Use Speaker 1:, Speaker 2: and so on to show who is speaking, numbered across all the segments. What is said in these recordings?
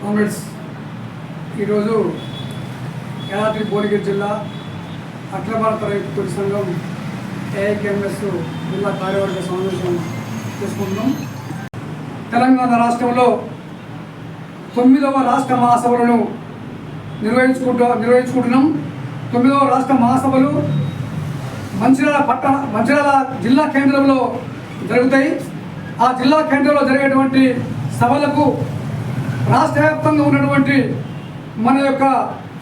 Speaker 1: కాంగ్రెస్ ఈరోజు యాదాద్రి భువనగిరి జిల్లా అఖిల భారత రైతు కూలీ సంఘం ఏఐకేఎంఎస్ జిల్లా కార్యవర్గ సమావేశం చేసుకుంటున్నాం. తెలంగాణ రాష్ట్రంలో 9వ రాష్ట్ర మహాసభలను నిర్వహించుకుంటున్నాం. 9వ రాష్ట్ర మహాసభలు మంచిర్యాల జిల్లా కేంద్రంలో జరుగుతాయి. ఆ జిల్లా కేంద్రంలో జరిగేటువంటి సభలకు రాష్ట్ర వ్యాప్తంగా ఉన్నటువంటి మన యొక్క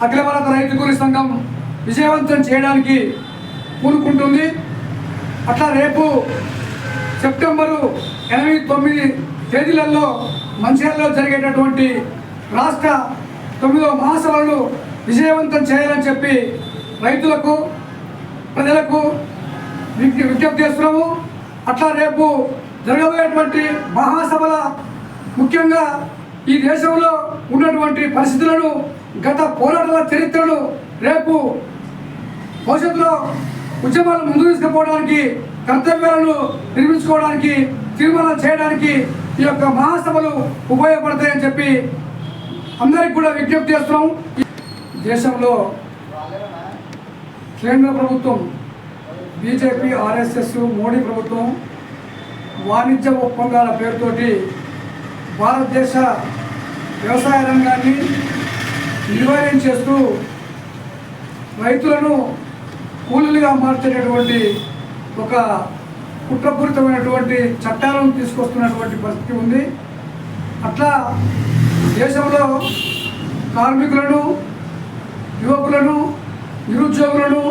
Speaker 1: అఖిల భారత రైతు కూలీ సంఘం విజయవంతం చేయడానికి పూనుకుంటుంది. అట్లా రేపు సెప్టెంబరు 8, 9 తేదీలలో మంచిర్యాలలో జరిగేటటువంటి రాష్ట్ర 9వ మహాసభలను విజయవంతం చేయాలని చెప్పి రైతులకు ప్రజలకు విజ్ఞప్తి చేస్తున్నాము. అట్లా రేపు జరగబోయేటువంటి మహాసభల ముఖ్యంగా ఈ దేశంలో ఉన్నటువంటి పరిస్థితులను, గత పోరాటాల చరిత్రను రేపు భవిష్యత్తులో ఉద్యమాలు ముందుకు తీసుకుపోవడానికి, కర్తవ్యాలను నిర్మించుకోవడానికి, తీర్మానాలు చేయడానికి ఈ యొక్క మహాసభలు ఉపయోగపడతాయని చెప్పి అందరికి కూడా విజ్ఞప్తి చేస్తున్నాం. దేశంలో కేంద్ర ప్రభుత్వం బీజేపీ, ఆర్ఎస్ఎస్, మోడీ ప్రభుత్వం వాణిజ్య ఒప్పందాల పేరుతోటి భారతదేశ వ్యవసాయ రంగాన్ని నిర్వహణ చేస్తూ రైతులను కూలీలుగా మార్చేటటువంటి ఒక కుట్రపూరితమైనటువంటి చట్టాలను తీసుకొస్తున్నటువంటి పరిస్థితి ఉంది. అట్లా దేశంలో కార్మికులను, యువకులను, నిరుద్యోగులను,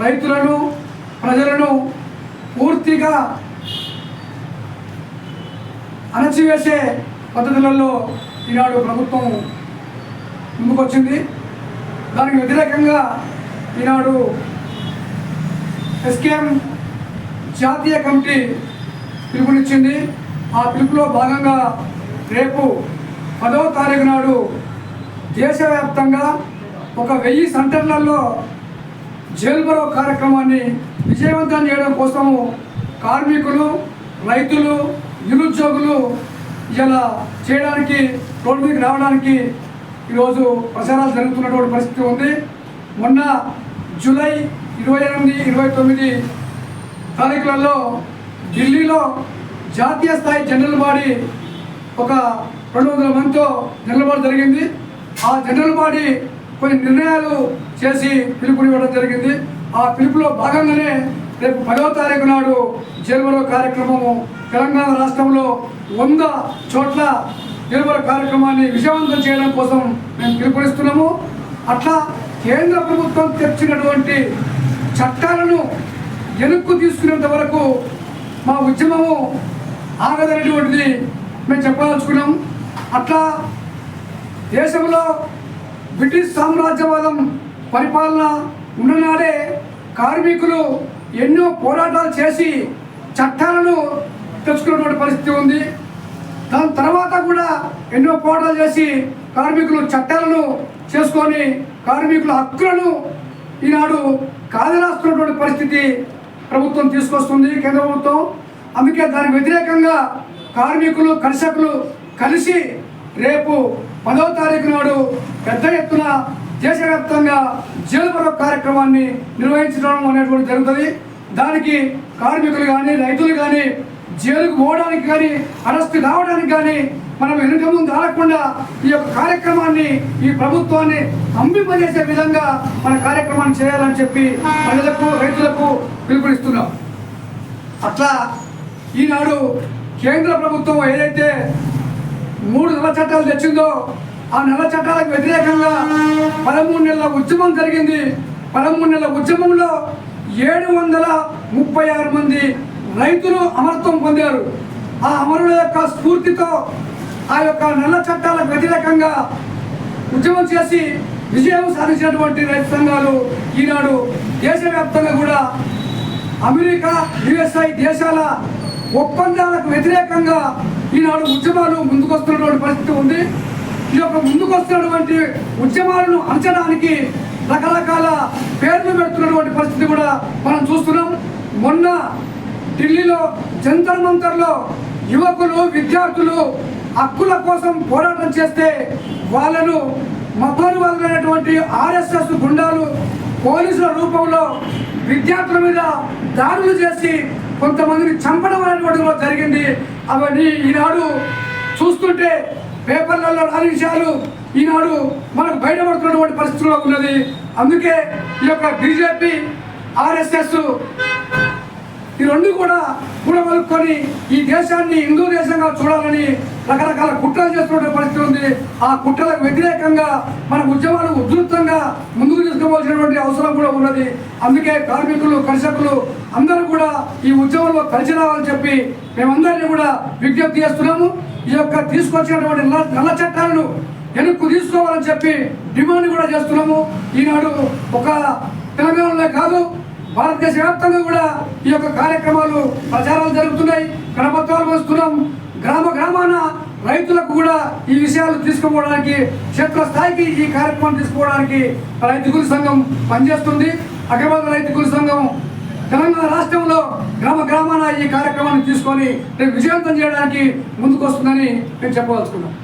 Speaker 1: రైతులను, ప్రజలను పూర్తిగా అణచివేసే పద్ధతులలో ఈనాడు ప్రభుత్వం ముందుకొచ్చింది. దానికి వ్యతిరేకంగా ఈనాడు ఎస్కేఎం జాతీయ కమిటీ పిలుపునిచ్చింది. ఆ పిలుపులో భాగంగా రేపు 10వ తారీఖు నాడు దేశవ్యాప్తంగా 1000 సెంటర్లలో జైలు బరో కార్యక్రమాన్ని విజయవంతం చేయడం కోసము కార్మికులు, రైతులు, నిరుద్యోగులు ఇలా చేయడానికి రోడ్డు మీదకి రావడానికి ఈరోజు ప్రచారాలు జరుగుతున్నటువంటి పరిస్థితి ఉంది. మొన్న జూలై 28, 29 తారీఖులలో ఢిల్లీలో జాతీయ స్థాయి జనరల్ బాడీ ఒక 200 మందితో జనరల్ బాడీ జరిగింది. ఆ జనరల్ బాడీ కొన్ని నిర్ణయాలు చేసి పిలుపునివ్వడం జరిగింది. ఆ పిలుపులో భాగంగానే రేపు 10వ తారీఖు నాడు జైలు బరో కార్యక్రమము తెలంగాణ రాష్ట్రంలో 100 చోట్ల జైలు బరో కార్యక్రమాన్ని విజయవంతం చేయడం కోసం మేము పిలుపునిస్తున్నాము. అట్లా కేంద్ర ప్రభుత్వం తెచ్చినటువంటి చట్టాలను వెనక్కు తీసుకునేంత వరకు మా ఉద్యమము ఆగదనేటువంటిది మేము చెప్పదలుచుకున్నాం. అట్లా దేశంలో బ్రిటిష్ సామ్రాజ్యవాదం పరిపాలన ఉన్ననాడే కార్మికులు ఎన్నో పోరాటాలు చేసి చట్టాలను తెచ్చుకున్నటువంటి పరిస్థితి ఉంది. దాని తర్వాత కూడా ఎన్నో పోరాటాలు చేసి కార్మికులు చట్టాలను చేసుకొని కార్మికుల హక్కులను ఈనాడు కాదరాస్తున్నటువంటి పరిస్థితి ప్రభుత్వం తీసుకొస్తుంది, కేంద్ర ప్రభుత్వం. అందుకే దానికి వ్యతిరేకంగా కార్మికులు, కర్షకులు కలిసి రేపు 10వ తారీఖు నాడు పెద్ద ఎత్తున దేశవ్యాప్తంగా జైలు బరో కార్యక్రమాన్ని నిర్వహించడం అనేటువంటి జరుగుతుంది. దానికి కార్మికులు కానీ, రైతులు కానీ జైలుకు పోవడానికి కానీ, అరెస్ట్ కావడానికి కానీ మనం వెనుక ముందు ఆడకుండా ఈ యొక్క కార్యక్రమాన్ని, ఈ ప్రభుత్వాన్ని అంబింపజేసే విధంగా మన కార్యక్రమాన్ని చేయాలని చెప్పి ప్రజలకు, రైతులకు పిలుపునిస్తున్నాం. అట్లా ఈనాడు కేంద్ర ప్రభుత్వం ఏదైతే 3 నల్ల చట్టాలు తెచ్చిందో ఆ నల్ల చట్టాలకు వ్యతిరేకంగా 13 నెలల ఉద్యమం జరిగింది. 13 నెలల ఉద్యమంలో 736 మంది రైతులు అమరత్వం పొందారు. ఆ అమరుల యొక్క స్ఫూర్తితో ఆ యొక్క నల్ల చట్టాలకు వ్యతిరేకంగా ఉద్యమం చేసి విజయం సాధించినటువంటి రైతు సంఘాలు ఈనాడు దేశవ్యాప్తంగా కూడా అమెరికా, USA దేశాల ఒప్పందాలకు వ్యతిరేకంగా ఈనాడు ఉద్యమాలు ముందుకొస్తున్నటువంటి పరిస్థితి ఉంది. ఈ యొక్క ముందుకొస్తున్నటువంటి ఉద్యమాలను అణచడానికి రకరకాల పేర్లు పెడుతున్నటువంటి పరిస్థితి కూడా మనం చూస్తున్నాం. మొన్న ఢిల్లీలో జంతర్ మంతర్లో యువకులు, విద్యార్థులు హక్కుల కోసం పోరాటం చేస్తే వాళ్ళను మతోన్మాదులైనటువంటి ఆర్ఎస్ఎస్ గుండాలు పోలీసుల రూపంలో విద్యార్థుల మీద దాడులు చేసి కొంతమందిని చంపడం అనేటువంటిలో జరిగింది. అవన్నీ ఈనాడు చూస్తుంటే పేపర్లలో రాని విషయాలు ఈనాడు మనకు బయటపడుతున్నటువంటి పరిస్థితుల్లో ఉన్నది. అందుకే ఈ యొక్క బీజేపీ ఆర్ఎస్ఎస్ ఈ రెండు కూడా కూడగలుపుకొని ఈ దేశాన్ని హిందూ దేశంగా చూడాలని రకరకాల కుట్రలు చేస్తున్న పరిస్థితి ఉంది. ఆ కుట్రలకు వ్యతిరేకంగా మన ఉద్యమాలు ఉధృతంగా ముందుకు తీసుకోవాల్సినటువంటి అవసరం కూడా ఉన్నది. అందుకే కార్మికులు కర్షకులు అందరూ కూడా ఈ ఉద్యమంలో కలిసి రావాలని చెప్పి మేమందరినీ కూడా విజ్ఞప్తి చేస్తున్నాము. ఈ యొక్క తీసుకొచ్చినటువంటి నల్ల చట్టాలను వెనక్కు తీసుకోవాలని చెప్పి డిమాండ్ కూడా చేస్తున్నాము. ఈనాడు ఒక తెలంగాణలో కాదు, భారతదేశ వ్యాప్తంగా కూడా ఈ యొక్క కార్యక్రమాలు ప్రచారాలు జరుగుతున్నాయి. కరపత్రాలు వస్తున్నాం. గ్రామ గ్రామాన రైతులకు కూడా ఈ విషయాలు తీసుకుపోవడానికి, క్షేత్రస్థాయికి ఈ కార్యక్రమం తీసుకోవడానికి రైతు కూలీ సంఘం పనిచేస్తుంది. అఖిలభారత రైతు కూలీ సంఘం తెలంగాణ రాష్ట్రంలో గ్రామ గ్రామాన ఈ కార్యక్రమాన్ని తీసుకొని విజయవంతం చేయడానికి ముందుకు వస్తుందని నేను చెప్పదలుచుకున్నాను.